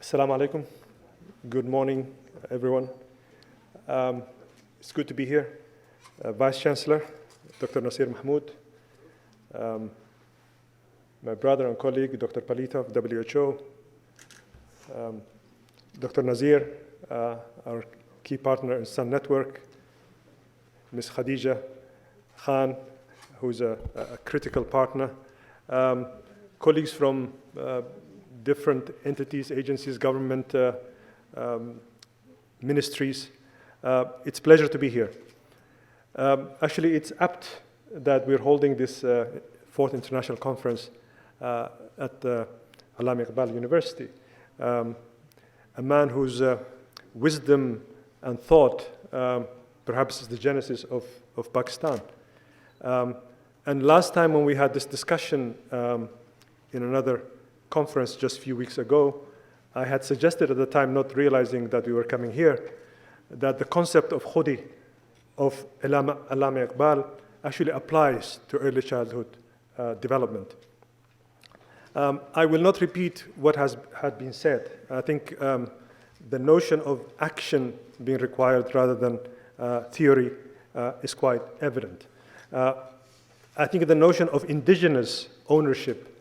Assalamu alaikum. Good morning, everyone. It's good to be here. Vice Chancellor, Dr. Nasir Mahmoud, my brother and colleague, Dr. Palita of WHO, Dr. Nazir, our key partner in Sun Network, Ms. Khadija Khan, who's a critical partner, colleagues from different entities, agencies, government, ministries. It's a pleasure to be here. Actually, it's apt that we're holding this fourth international conference at Allama Iqbal University. A man whose wisdom and thought perhaps is the genesis of Pakistan. And last time when we had this discussion in another conference just a few weeks ago, I had suggested at the time, not realizing that we were coming here, that the concept of khudi, of Allama Iqbal, actually applies to early childhood development. I will not repeat what had been said. I think the notion of action being required rather than theory is quite evident. I think the notion of indigenous ownership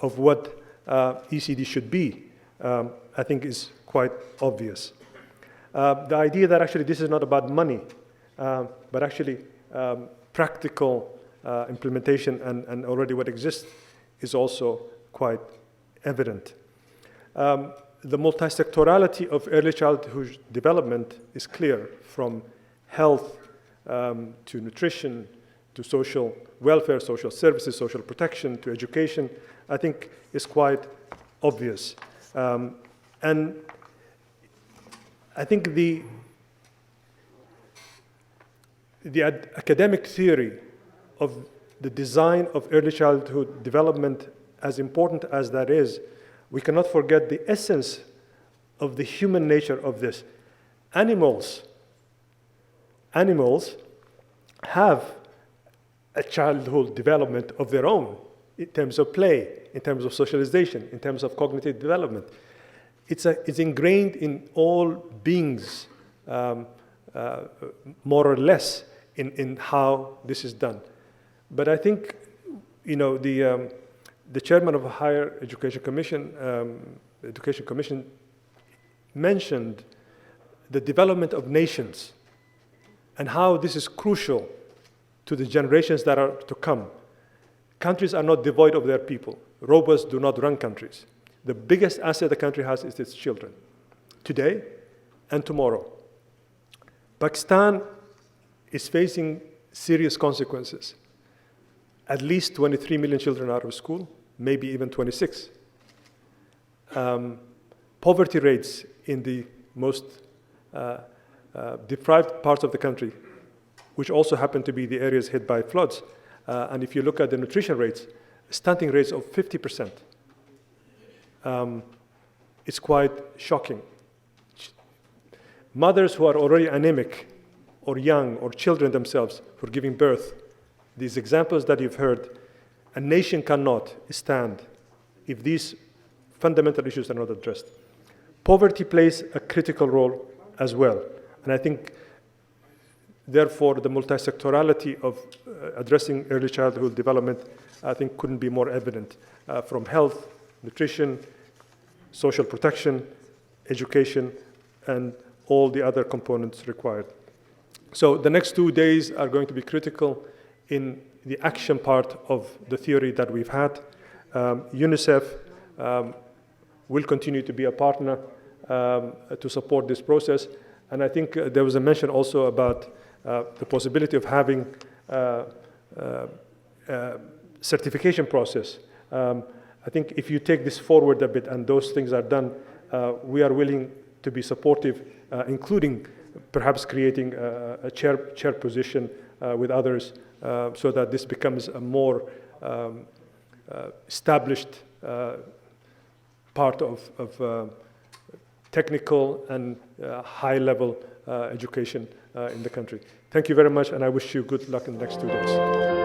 of what ECD should be, I think is quite obvious. The idea that actually this is not about money, but actually practical implementation and already what exists is also quite evident. The multi-sectorality of early childhood development is clear, from health to nutrition, to social welfare, social services, social protection, to education, I think is quite obvious. And I think the academic theory of the design of early childhood development, as important as that is, we cannot forget the essence of the human nature of this. Animals have a childhood development of their own in terms of play, in terms of socialization, in terms of cognitive development. It's ingrained in all beings, more or less, in how this is done. But I think, the chairman of a higher education commission, mentioned the development of nations and how this is crucial to the generations that are to come. Countries are not devoid of their people. Robots do not run countries. The biggest asset the country has is its children, today and tomorrow. Pakistan is facing serious consequences. At least 23 million children out of school, maybe even 26. Poverty rates in the most deprived parts of the country, which also happen to be the areas hit by floods. And if you look at the nutrition rates, stunting rates of 50%. It's quite shocking. Mothers who are already anemic, or young, or children themselves who are giving birth, these examples that you've heard, a nation cannot stand if these fundamental issues are not addressed. Poverty plays a critical role as well. And I think, therefore, the multi-sectorality of addressing early childhood development, I think, couldn't be more evident, from health, nutrition, social protection, education, and all the other components required. So the next 2 days are going to be critical in the action part of the theory that we've had. UNICEF will continue to be a partner to support this process. And I think there was a mention also about the possibility of having certification process. I think if you take this forward a bit and those things are done, we are willing to be supportive, including perhaps creating a chair position with others, so that this becomes a more established part of technical and high-level education in the country. Thank you very much, and I wish you good luck in the next 2 days.